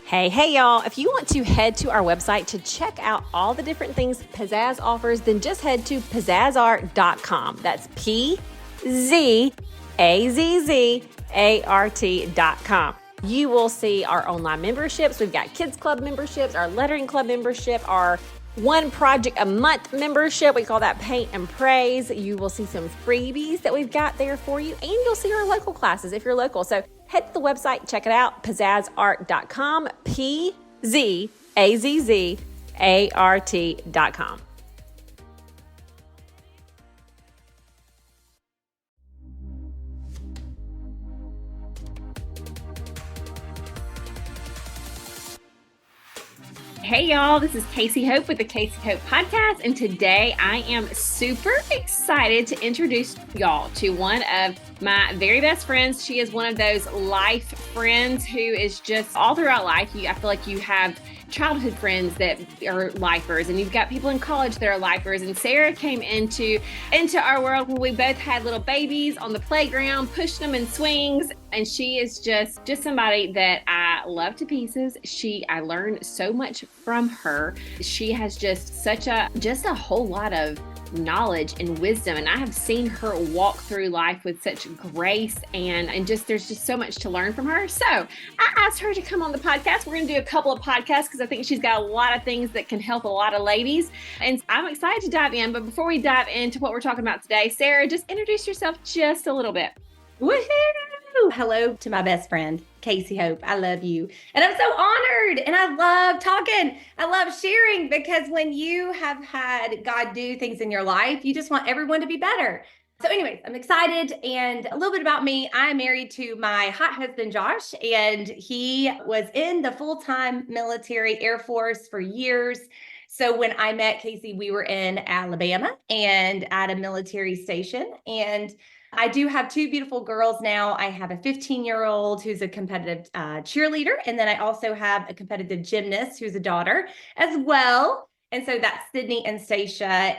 Hey, y'all. If you want to head to our website to check out all the different things Pizzazz offers, then just head to pizzazzart.com. That's PZAZZART.com. You will see our online memberships. We've got Kids Club memberships, our Lettering Club membership, our one project a month membership. We call that Paint and Praise. You will see some freebies that we've got there for you, and you'll see our local classes if you're local. So head to the website, check it out, pizzazzart.com, PZAZZART.com. Hey y'all, this is Casey Hope with the Casey Hope Podcast, and today I am super excited to introduce y'all to one of my very best friends. She is one of those life friends who is just all throughout life. I feel like you have childhood friends that are lifers, and you've got people in college that are lifers. And Sarah came into our world when we both had little babies on the playground, pushed them in swings, and she is just somebody that I love to pieces. I learned so much from her. She has just a whole lot of knowledge and wisdom, and I have seen her walk through life with such grace, and there's just so much to learn from her. So I asked her to come on the podcast. We're going to do a couple of podcasts because I think she's got a lot of things that can help a lot of ladies, and I'm excited to dive in. But before we dive into what we're talking about today, Sarah, just introduce yourself just a little bit. Woohoo! Hello to my best friend, Casey Hope. I love you. And I'm so honored. And I love talking. I love sharing, because when you have had God do things in your life, you just want everyone to be better. So anyways, I'm excited. And a little bit about me. I'm married to my hot husband, Josh, and he was in the full-time military Air Force for years. So when I met Casey, we were in Alabama and at a military station. And I do have two beautiful girls now. I have a 15-year-old who's a competitive cheerleader. And then I also have a competitive gymnast who's a daughter as well. And so that's Sydney and Stacia.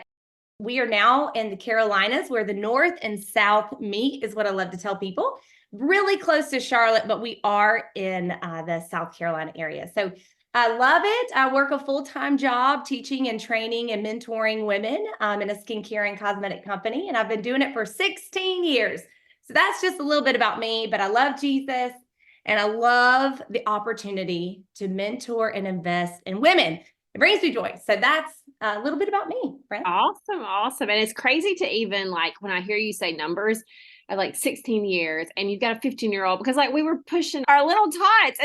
We are now in the Carolinas, where the North and South meet, is what I love to tell people. Really close to Charlotte, but we are in the South Carolina area. So I love it. I work a full-time job teaching and training and mentoring women in a skincare and cosmetic company. And I've been doing it for 16 years. So that's just a little bit about me, but I love Jesus and I love the opportunity to mentor and invest in women. It brings me joy. So that's a little bit about me, friend. Awesome. And it's crazy to even, like, when I hear you say numbers at like 16 years and you've got a 15-year-old, because like we were pushing our little tots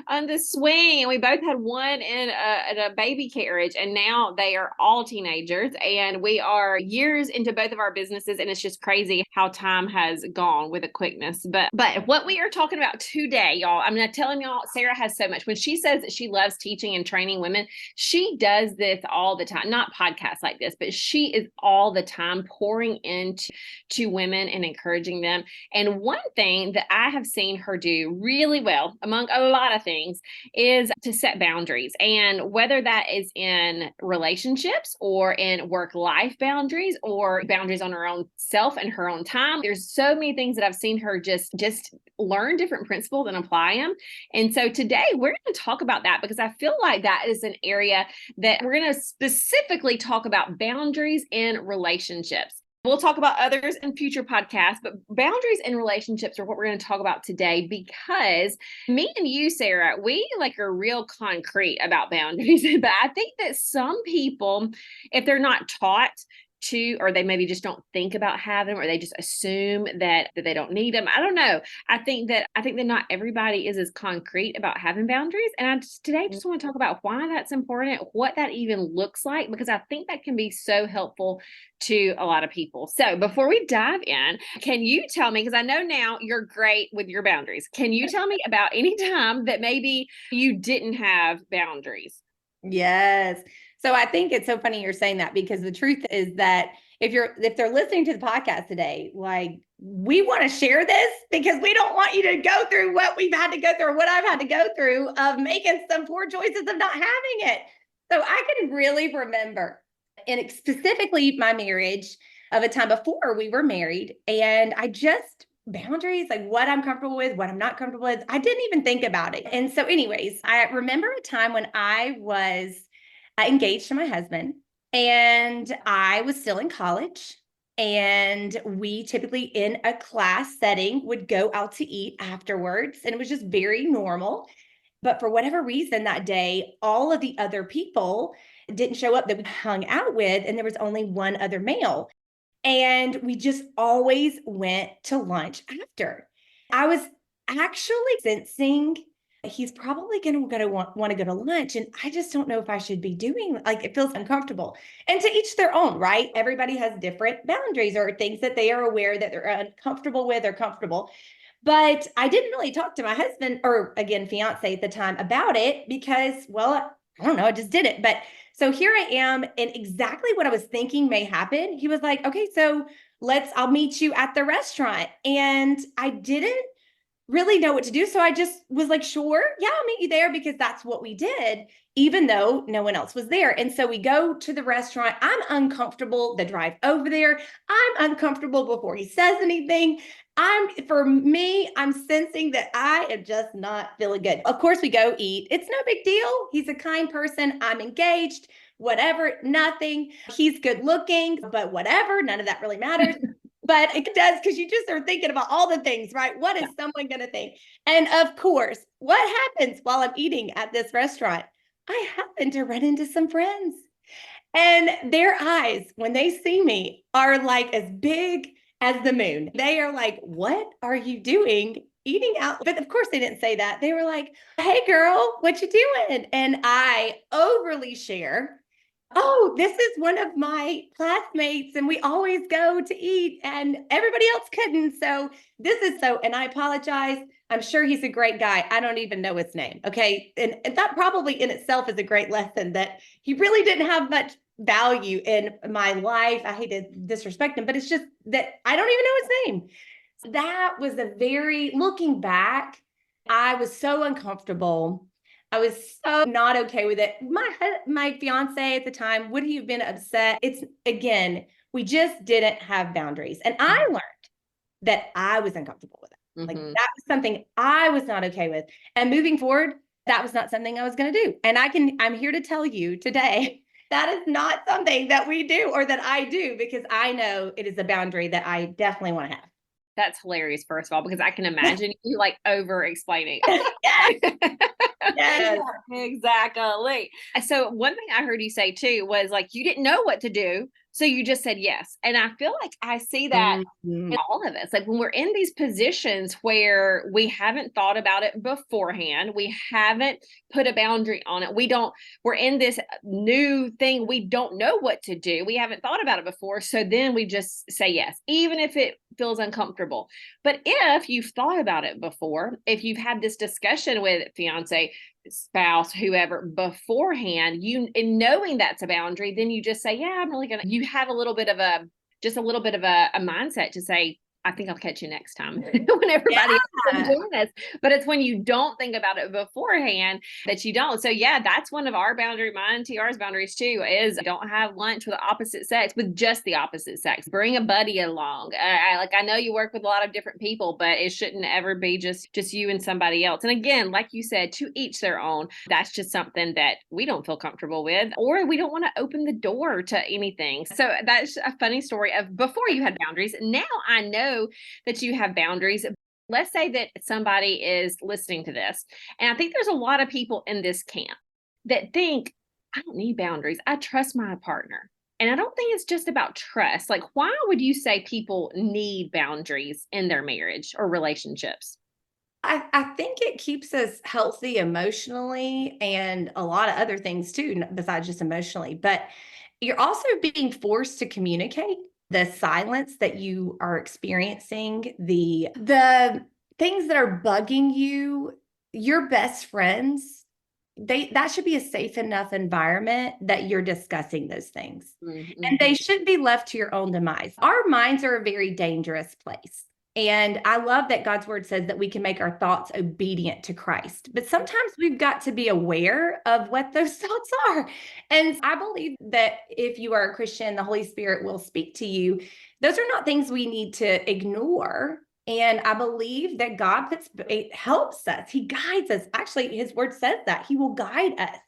on the swing, and we both had one in a baby carriage, and now they are all teenagers, and we are years into both of our businesses, and it's just crazy how time has gone with a quickness. But what we are talking about today, y'all, I'm not telling y'all, Sarah has so much. When she says that she loves teaching and training women, she does this all the time. Not podcasts like this, but she is all the time pouring into women and encouraging them. And one thing that I have seen her do really well, among a lot of things, is to set boundaries. And whether that is in relationships or in work-life boundaries or boundaries on her own self and her own time, there's so many things that I've seen her just learn different principles and apply them. And so today we're going to talk about that, because I feel like that is an area that we're going to specifically talk about boundaries in relationships. We'll talk about others in future podcasts, but boundaries in relationships are what we're going to talk about today, because me and you, Sarah, we are real concrete about boundaries. But I think that some people, if they're not taught to, or they maybe just don't think about having them, or they just assume that they don't need them. I don't know. I think that not everybody is as concrete about having boundaries. And today just want to talk about why that's important, what that even looks like, because I think that can be so helpful to a lot of people. So before we dive in, can you tell me, because I know now you're great with your boundaries, can you tell me about any time that maybe you didn't have boundaries? Yes. So I think it's so funny you're saying that, because the truth is that if they're listening to the podcast today, like, we want to share this because we don't want you to go through what we've had to go through, or what I've had to go through of making some poor choices of not having it. So I can really remember, and specifically my marriage, of a time before we were married, and I just boundaries, like what I'm comfortable with, what I'm not comfortable with. I didn't even think about it. And so, anyways, I remember a time when I was engaged to my husband and I was still in college. And we typically, in a class setting, would go out to eat afterwards. And it was just very normal. But for whatever reason that day, all of the other people didn't show up that we hung out with. And there was only one other male. And we just always went to lunch after. I was actually sensing he's probably going to want to go to lunch. And I just don't know if I should be doing, like, it feels uncomfortable. And to each their own, right? Everybody has different boundaries or things that they are aware that they're uncomfortable with or comfortable. But I didn't really talk to my husband, or again, fiance at the time, about it because, well, I don't know, I just did it. But so here I am, and exactly what I was thinking may happen. He was like, okay, so I'll meet you at the restaurant. And I didn't really know what to do. So I just was like, sure, yeah, I'll meet you there because that's what we did, even though no one else was there. And so we go to the restaurant. I'm uncomfortable the drive over there. I'm uncomfortable before he says anything. For me, I'm sensing that I am just not feeling good. Of course, we go eat. It's no big deal. He's a kind person. I'm engaged, whatever, nothing. He's good looking, but whatever, none of that really matters. But it does, because you just are thinking about all the things, right? What is someone going to think? And of course, what happens while I'm eating at this restaurant? I happen to run into some friends, and their eyes, when they see me, are like as big as the moon. They are like, what are you doing eating out? But of course, they didn't say that. They were like, hey, girl, what you doing? And I overly share, oh, this is one of my classmates, and we always go to eat, and everybody else couldn't. So this is so, and I apologize. I'm sure he's a great guy. I don't even know his name. Okay. And that probably in itself is a great lesson that he really didn't have much value in my life. I hate to disrespect him, but it's just that I don't even know his name. That was a very, looking back, I was so uncomfortable. I was so not okay with it. My fiance at the time, would he have been upset? It's, again, we just didn't have boundaries. And I learned that I was uncomfortable with it. Like that was something I was not okay with. And moving forward, that was not something I was going to do. And I'm here to tell you today, that is not something that we do or that I do, because I know it is a boundary that I definitely want to have. That's hilarious, first of all, because I can imagine you like over explaining. Yes. Yes. Exactly. So one thing I heard you say too was like you didn't know what to do, so you just said yes. And I feel like I see that in all of us. Like when we're in these positions where we haven't thought about it beforehand, we haven't put a boundary on it. We're in this new thing. We don't know what to do. We haven't thought about it before. So then we just say yes, even if it feels uncomfortable. But if you've thought about it before, if you've had this discussion with fiance, spouse, whoever beforehand, you, in knowing that's a boundary, then you just say, yeah, I'm really gonna, you have a little bit of a, just a little bit of a mindset to say, I think I'll catch you next time when everybody else is doing this. But it's when you don't think about it beforehand that you don't. So yeah, that's one of our boundary, mine, TR's boundaries too, is don't have lunch with the opposite sex, with just the opposite sex. Bring a buddy along. I know you work with a lot of different people, but it shouldn't ever be just you and somebody else. And again, like you said, to each their own. That's just something that we don't feel comfortable with, or we don't want to open the door to anything. So that's a funny story of before you had boundaries. Now I know that you have boundaries. Let's say that somebody is listening to this, and I think there's a lot of people in this camp that think, I don't need boundaries. I trust my partner. And I don't think it's just about trust. Like, why would you say people need boundaries in their marriage or relationships? I think it keeps us healthy emotionally and a lot of other things too, besides just emotionally. But you're also being forced to communicate the silence that you are experiencing, the things that are bugging you, your best friends. That should be a safe enough environment that you're discussing those things. And they should be left to your own demise. Our minds are a very dangerous place. And I love that God's word says that we can make our thoughts obedient to Christ. But sometimes we've got to be aware of what those thoughts are. And I believe that if you are a Christian, the Holy Spirit will speak to you. Those are not things we need to ignore. And I believe that God it helps us. He guides us. Actually, his word says that he will guide us.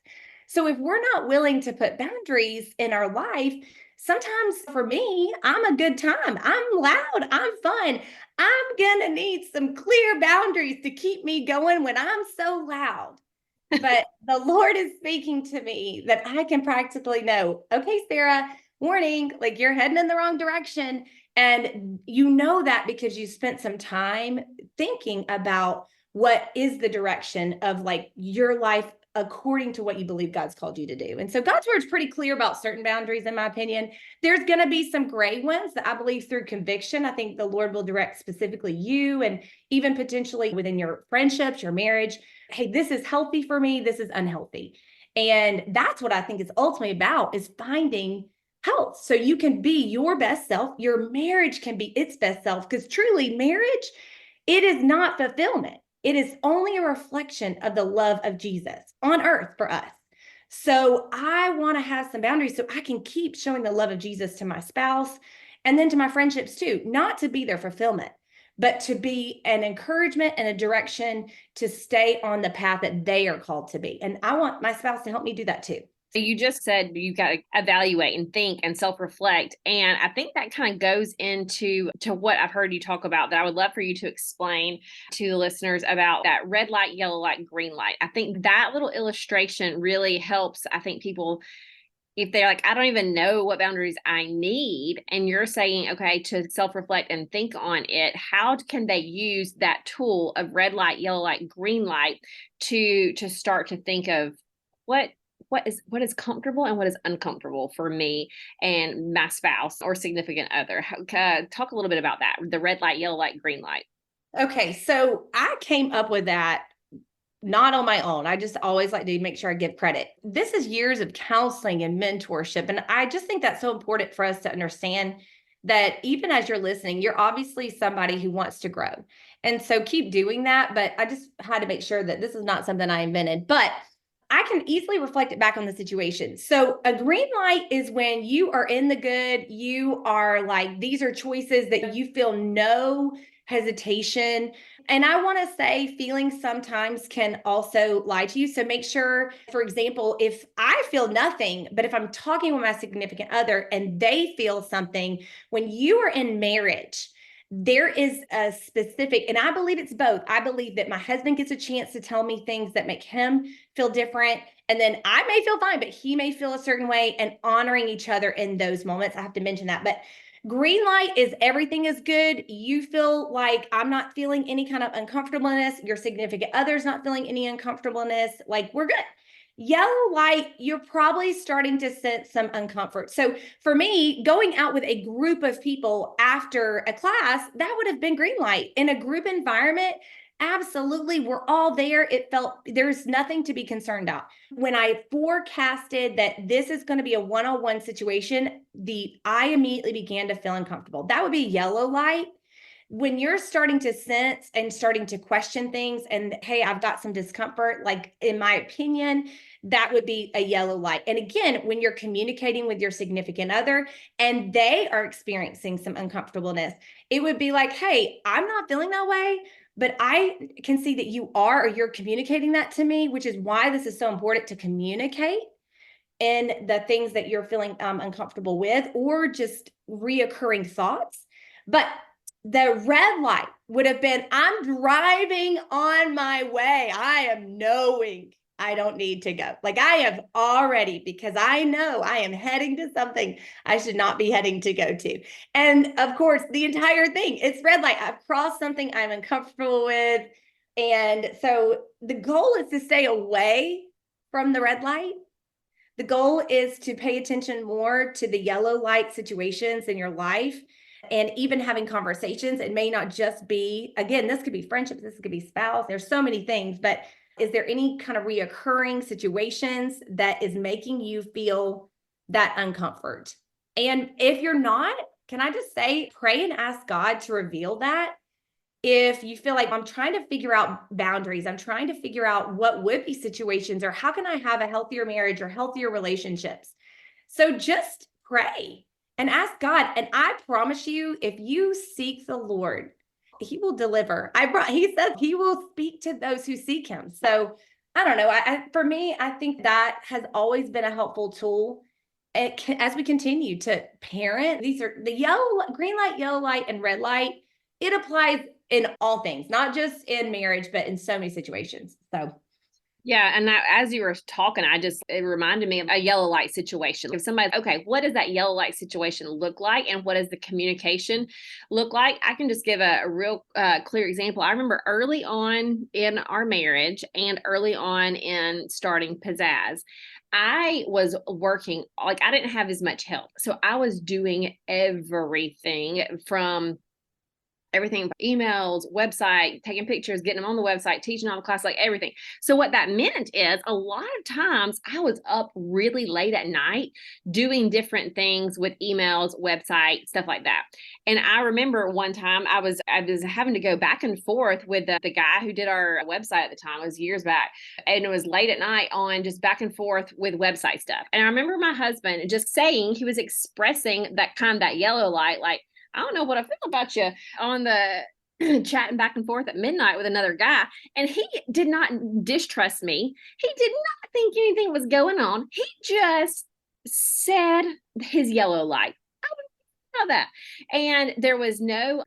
So if we're not willing to put boundaries in our life, sometimes for me, I'm a good time. I'm loud. I'm fun. I'm going to need some clear boundaries to keep me going when I'm so loud. But the Lord is speaking to me that I can practically know, okay, Sarah, warning, like you're heading in the wrong direction. And you know that because you spent some time thinking about what is the direction of like your life according to what you believe God's called you to do. And so God's word is pretty clear about certain boundaries, in my opinion. There's going to be some gray ones that I believe through conviction. I think the Lord will direct specifically you and even potentially within your friendships, your marriage. Hey, this is healthy for me. This is unhealthy. And that's what I think it's ultimately about, is finding health. So you can be your best self. Your marriage can be its best self, because truly marriage, it is not fulfillment. It is only a reflection of the love of Jesus on earth for us. So I want to have some boundaries so I can keep showing the love of Jesus to my spouse and then to my friendships too, not to be their fulfillment, but to be an encouragement and a direction to stay on the path that they are called to be. And I want my spouse to help me do that too. You just said you got to evaluate and think and self-reflect. And I think that kind of goes into what I've heard you talk about that I would love for you to explain to the listeners about that red light, yellow light, green light. I think that little illustration really helps. I think people, if they're like, I don't even know what boundaries I need, and you're saying, okay, to self-reflect and think on it, how can they use that tool of red light, yellow light, green light to start to think of what is comfortable and what is uncomfortable for me and my spouse or significant other? Talk a little bit about that, the red light, yellow light, green light. Okay, so I came up with that not on my own. I just always like to make sure I give credit. This is years of counseling and mentorship. And I just think that's so important for us to understand that even as you're listening, you're obviously somebody who wants to grow. And so keep doing that. But I just had to make sure that this is not something I invented. But I can easily reflect it back on the situation. So a green light is when you are in the good, you are like, these are choices that you feel no hesitation. And I want to say feelings sometimes can also lie to you. So make sure, for example, if I feel nothing, but if I'm talking with my significant other and they feel something, when you are in marriage, there is a specific, and I believe it's both. I believe that my husband gets a chance to tell me things that make him feel different. And then I may feel fine, but he may feel a certain way, and honoring each other in those moments. I have to mention that. But green light is everything is good. You feel like I'm not feeling any kind of uncomfortableness. Your significant other's not feeling any uncomfortableness. Like we're good. Yellow light, you're probably starting to sense some uncomfort. So for me, going out with a group of people after a class, that would have been green light. In a group environment, absolutely, we're all there. It felt there's nothing to be concerned about. When I forecasted that this is going to be a one-on-one situation, I immediately began to feel uncomfortable. That would be yellow light. When you're starting to sense and starting to question things, and hey, I've got some discomfort, like in my opinion, that would be a yellow light. And again, when you're communicating with your significant other and they are experiencing some uncomfortableness, it would be like, hey, I'm not feeling that way, but I can see that you are, or you're communicating that to me, which is why this is so important to communicate in the things that you're feeling uncomfortable with, or just reoccurring thoughts. But the red light would have been, I'm driving on my way. I am knowing I don't need to go. Like I have already, because I know I am heading to something I should not be heading to go to. And of course, the entire thing, it's red light. I've crossed something I'm uncomfortable with. And so the goal is to stay away from the red light. The goal is to pay attention more to the yellow light situations in your life, and even having conversations. It may not just be, again, this could be friendships, this could be spouse. There's so many things, but is there any kind of reoccurring situations that is making you feel that uncomfort? And if you're not, can I just say, pray and ask God to reveal that. If you feel like I'm trying to figure out boundaries, I'm trying to figure out what would be situations, or how can I have a healthier marriage or healthier relationships? So just pray and ask God. And I promise you, if you seek the Lord he will deliver. He says he will speak to those who seek him. So I don't know. For me, I think that has always been a helpful tool. As we continue to parent, these are the green light, yellow light, and red light. It applies in all things, not just in marriage, but in so many situations. So yeah. And now, as you were talking, it reminded me of a yellow light situation. If somebody's, okay, what does that yellow light situation look like? And what does the communication look like? I can just give a real clear example. I remember early on in our marriage and early on in starting Pizzazz, I was working, like I didn't have as much help. So I was doing everything from everything, emails, website, taking pictures, getting them on the website, teaching all the class, like everything. So what that meant is a lot of times I was up really late at night doing different things with emails, website, stuff like that. And I remember one time I was having to go back and forth with the guy who did our website at the time. It was years back. And it was late at night on just back and forth with website stuff. And I remember my husband just saying, he was expressing that yellow light, like, I don't know what I feel about you on the chatting back and forth at midnight with another guy. And he did not distrust me. He did not think anything was going on. He just said his yellow light. That. And there was no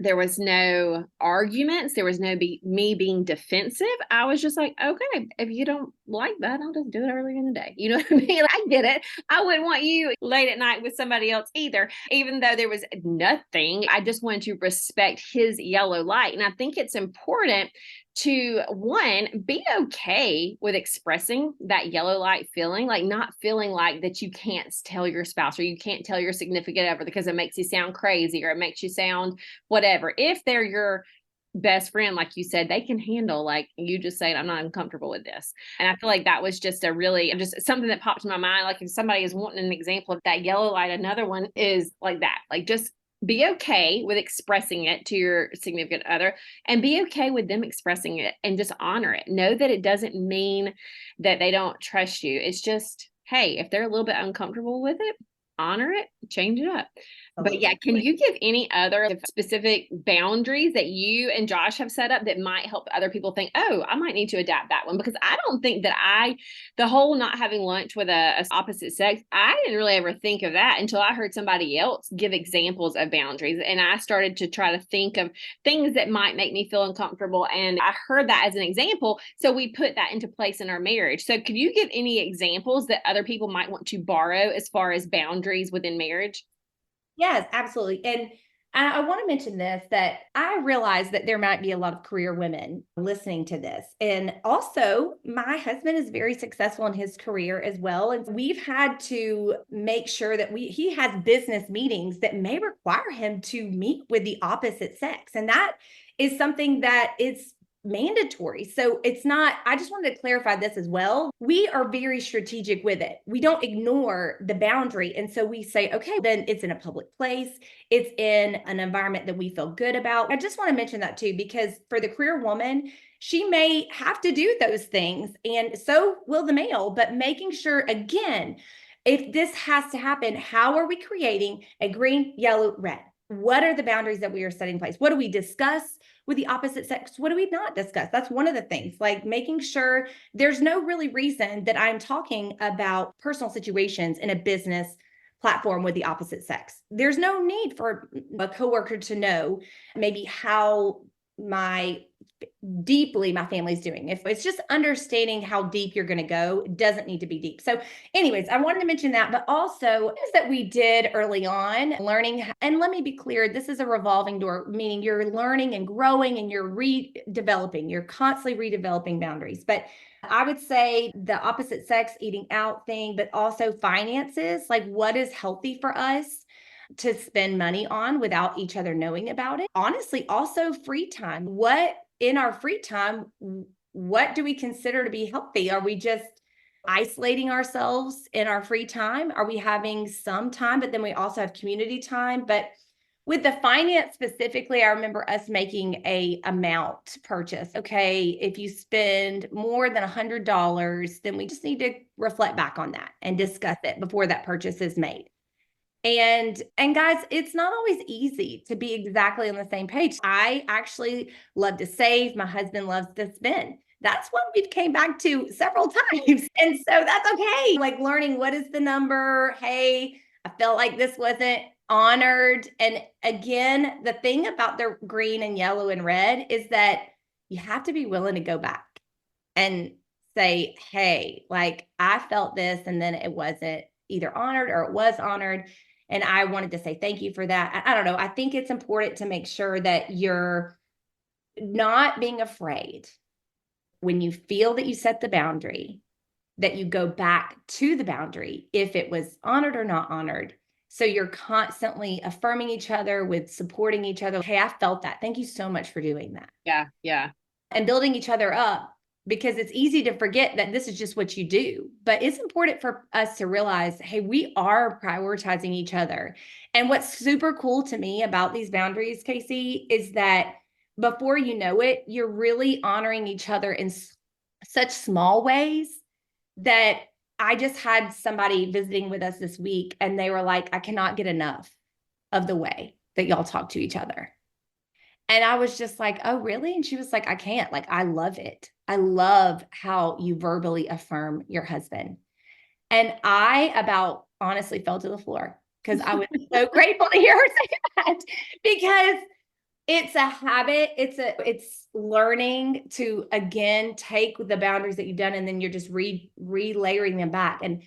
arguments. There was no me being defensive. I was just like, okay, if you don't like that, I'll just do it earlier in the day. You know what I mean? Like, I get it. I wouldn't want you late at night with somebody else either, even though there was nothing. I just wanted to respect his yellow light. And I think it's important to, one, be okay with expressing that yellow light feeling, like not feeling like that you can't tell your spouse or you can't tell your significant other because it makes you sound crazy or it makes you sound whatever. If they're your best friend, like you said, they can handle like you just saying, I'm not uncomfortable with this. And I feel like that was just just something that popped in my mind. Like if somebody is wanting an example of that yellow light, another one is like that, like just be okay with expressing it to your significant other and be okay with them expressing it and just honor it. Know that it doesn't mean that they don't trust you. It's just, hey, if they're a little bit uncomfortable with it, honor it, change it up. But yeah, can you give any other specific boundaries that you and Josh have set up that might help other people think, oh, I might need to adapt that one? Because I don't think that the whole not having lunch with a opposite sex, I didn't really ever think of that until I heard somebody else give examples of boundaries. And I started to try to think of things that might make me feel uncomfortable. And I heard that as an example. So we put that into place in our marriage. So could you give any examples that other people might want to borrow as far as boundaries within marriage? yes, absolutely. And I want to mention this, that I realize that there might be a lot of career women listening to this. And also, my husband is very successful in his career as well. And we've had to make sure that he has business meetings that may require him to meet with the opposite sex. And that is something that is mandatory. So it's not, I just wanted to clarify this as well. We are very strategic with it. We don't ignore the boundary. And so we say, okay, then it's in a public place. It's in an environment that we feel good about. I just want to mention that too, because for the career woman, she may have to do those things, and so will the male, but making sure, again, if this has to happen, how are we creating a green, yellow, red? What are the boundaries that we are setting in place? What do we discuss with the opposite sex? What do we not discuss? That's one of the things, like making sure there's no really reason that I'm talking about personal situations in a business platform with the opposite sex. There's no need for a coworker to know maybe how deeply my family's doing. If it's just understanding how deep you're going to go, it doesn't need to be deep. So anyways, I wanted to mention that, but also things that we did early on, learning. And let me be clear, this is a revolving door, meaning you're learning and growing and you're redeveloping, you're constantly redeveloping boundaries. But I would say the opposite sex eating out thing, but also finances, like what is healthy for us to spend money on without each other knowing about it. Honestly, also free time. What in our free time, what do we consider to be healthy? Are we just isolating ourselves in our free time? Are we having some time, but then we also have community time? But with the finance specifically, I remember us making a amount purchase. Okay, if you spend more than $100, then we just need to reflect back on that and discuss it before that purchase is made. And guys, it's not always easy to be exactly on the same page. I actually love to save. My husband loves to spend. That's what we've came back to several times. And so that's okay. Like learning what is the number? Hey, I felt like this wasn't honored. And again, the thing about the green and yellow and red is that you have to be willing to go back and say, hey, like I felt this and then it wasn't either honored or it was honored. And I wanted to say thank you for that. I don't know. I think it's important to make sure that you're not being afraid when you feel that you set the boundary, that you go back to the boundary if it was honored or not honored. So you're constantly affirming each other with supporting each other. Hey, I felt that. Thank you so much for doing that. Yeah. Yeah. And building each other up, because it's easy to forget that this is just what you do. But it's important for us to realize, hey, we are prioritizing each other. And what's super cool to me about these boundaries, Casey, is that before you know it, you're really honoring each other in such small ways that I just had somebody visiting with us this week and they were like, I cannot get enough of the way that y'all talk to each other. And I was just like, oh, really? And she was like, I can't. Like, I love it. I love how you verbally affirm your husband. And I about honestly fell to the floor because I was so grateful to hear her say that, because it's a habit. It's learning to, again, take the boundaries that you've done and then you're just relayering them back and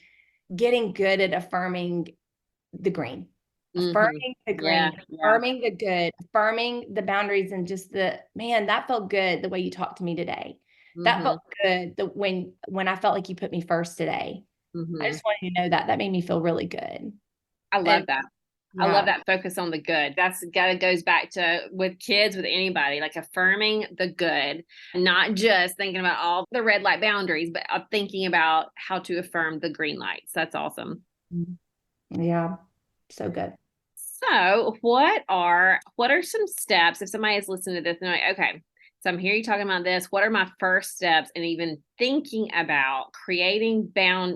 getting good at affirming the green. Affirming the green, affirming the good, affirming the boundaries, and just man, that felt good the way you talked to me today. That felt good when I felt like you put me first today. I just wanted you to know that made me feel really good. I love that. Yeah. I love that focus on the good. That's goes back to with kids, with anybody, like affirming the good, not just thinking about all the red light boundaries, but thinking about how to affirm the green lights. That's awesome. Yeah. So good. So what are some steps if somebody is listening to this and they're like, okay, so I'm hearing you talking about this. What are my first steps in even thinking about creating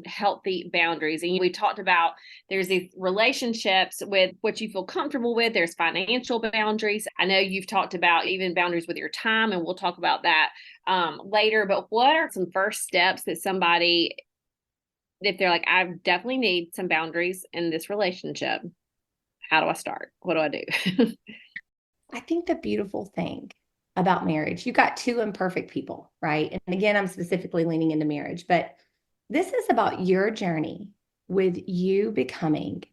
healthy boundaries? And we talked about there's these relationships with what you feel comfortable with. There's financial boundaries. I know you've talked about even boundaries with your time, and we'll talk about that later. But what are some first steps that somebody, if they're like, I definitely need some boundaries in this relationship, how do I start? What do I do? I think the beautiful thing about marriage, you got two imperfect people, right? And again, I'm specifically leaning into marriage, but this is about your journey with you becoming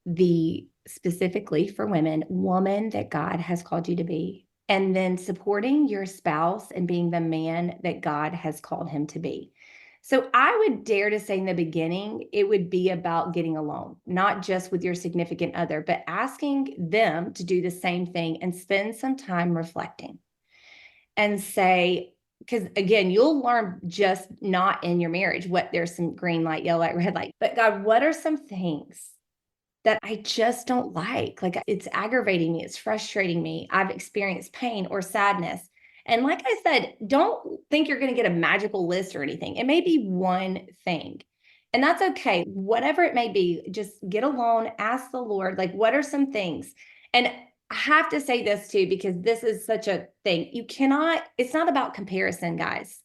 the, specifically for women, woman that God has called you to be, and then supporting your spouse and being the man that God has called him to be. So I would dare to say in the beginning, it would be about getting alone, not just with your significant other, but asking them to do the same thing and spend some time reflecting and say, because again, you'll learn just not in your marriage what there's some green light, yellow light, red light, but God, what are some things that I just don't like? Like it's aggravating me, it's frustrating me. I've experienced pain or sadness. And like I said, don't think you're going to get a magical list or anything. It may be one thing. And that's okay. Whatever it may be, just get alone, ask the Lord, like, what are some things? And I have to say this too, because this is such a thing. It's not about comparison, guys.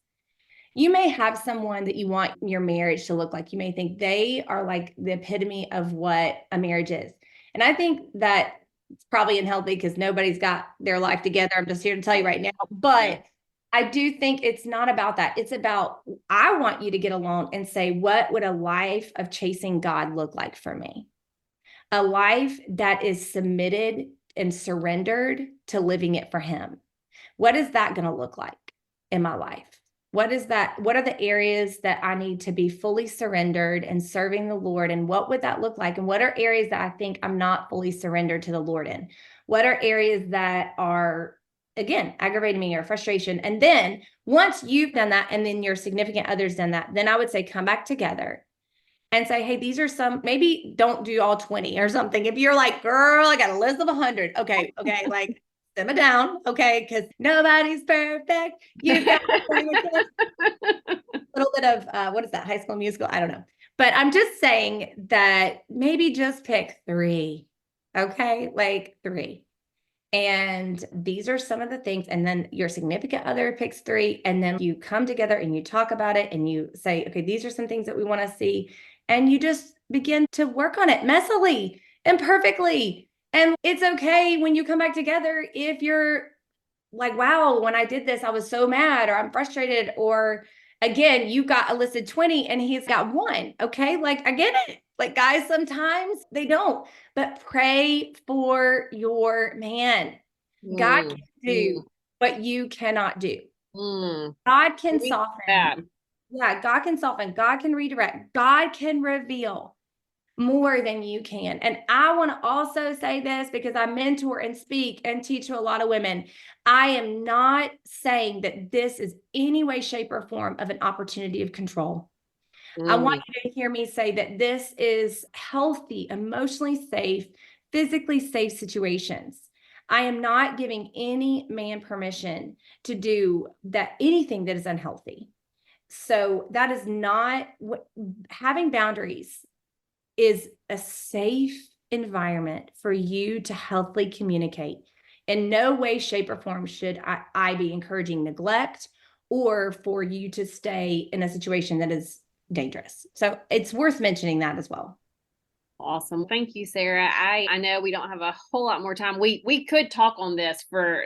You may have someone that you want your marriage to look like. You may think they are like the epitome of what a marriage is. And I think that it's probably unhealthy because nobody's got their life together. I'm just here to tell you right now. But I do think it's not about that. It's about, I want you to get alone and say, what would a life of chasing God look like for me? A life that is submitted and surrendered to living it for Him. What is that going to look like in my life? What is that? What are the areas that I need to be fully surrendered and serving the Lord? And what would that look like? And what are areas that I think I'm not fully surrendered to the Lord in? What are areas that are, again, aggravating me or frustration? And then once you've done that, and then your significant other's done that, then I would say, come back together and say, hey, these are some, maybe don't do all 20 or something. If you're like, girl, I got a list of 100. Okay. Like, simmer down, okay? Because nobody's perfect. You've got a little bit of what is that? High School Musical? I don't know. But I'm just saying that maybe just pick 3. Okay. Like 3. And these are some of the things. And then your significant other picks 3. And then you come together and you talk about it and you say, okay, these are some things that we want to see. And you just begin to work on it messily, imperfectly. And it's okay when you come back together if you're like, wow, when I did this, I was so mad, or I'm frustrated, or again, you got a listed 20 and he's got 1. Okay. Like, I get it. Like, guys, sometimes they don't, but pray for your man. God Mm, can do what you cannot do. mm. God can Read soften. that. Yeah, God can soften. God can redirect. God can reveal more than you can. And I want to also say this because I mentor and speak and teach to a lot of women. I am not saying that this is any way, shape, or form of an opportunity of control. I want Mm, you to hear me say that this is healthy, emotionally safe, physically safe situations. I am not giving any man permission to do that, anything that is unhealthy. So that is not what having boundaries is a safe environment for you to healthily communicate. In no way, shape, or form should I be encouraging neglect or for you to stay in a situation that is dangerous. So it's worth mentioning that as well. awesome. Thank you, Sarah. I know we don't have a whole lot more time. We could talk on this for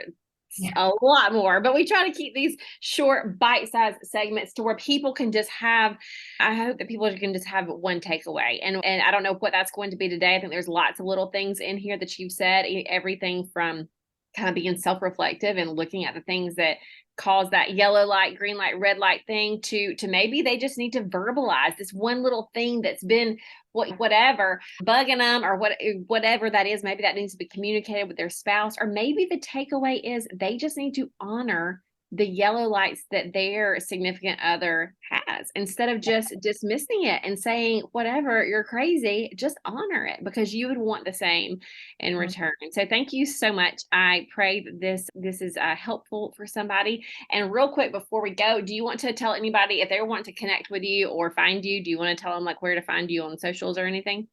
Yeah. a lot more, but we try to keep these short bite-sized segments to where people can just have, I hope that people can just have one takeaway. And I don't know what that's going to be today. I think there's lots of little things in here that you've said, everything from kind of being self-reflective and looking at the things that cause that yellow light, green light, red light thing to maybe they just need to verbalize this one little thing that's been whatever bugging them, or whatever that is. Maybe that needs to be communicated with their spouse, or maybe the takeaway is they just need to honor the yellow lights that their significant other has, instead of just dismissing it and saying, whatever, you're crazy. Just honor it, because you would want the same in return. So thank you so much. I pray that this is helpful for somebody. And real quick before we go, do you want to tell anybody if they want to connect with you or find you? Do you want to tell them like where to find you on socials or anything?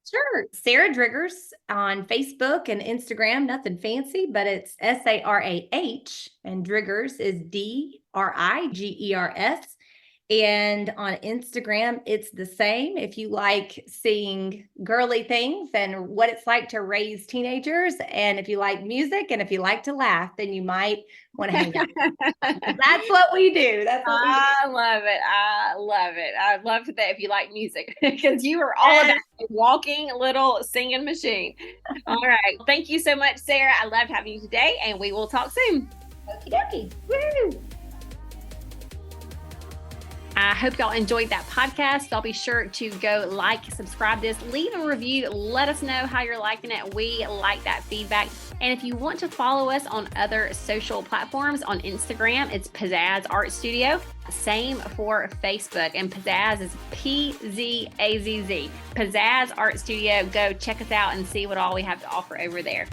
Sure. Sarah Driggers on Facebook and Instagram. Nothing fancy, but it's SARAH, and Driggers is DRIGERS. And on Instagram, it's the same. If you like seeing girly things and what it's like to raise teenagers, and if you like music, and if you like to laugh, then you might want to hang out. That's what we do. That's what we do. I love it. I love it. I love that if you like music, because you are all about a walking little singing machine. All right. Thank you so much, Sarah. I loved having you today, and we will talk soon. Okie dokie. Woo! I hope y'all enjoyed that podcast. Y'all be sure to go like, subscribe this, leave a review. Let us know how you're liking it. We like that feedback. And if you want to follow us on other social platforms, on Instagram, it's Pizzazz Art Studio. Same for Facebook. And Pizzazz is P-Z-A-Z-Z. Pizzazz Art Studio. Go check us out and see what all we have to offer over there.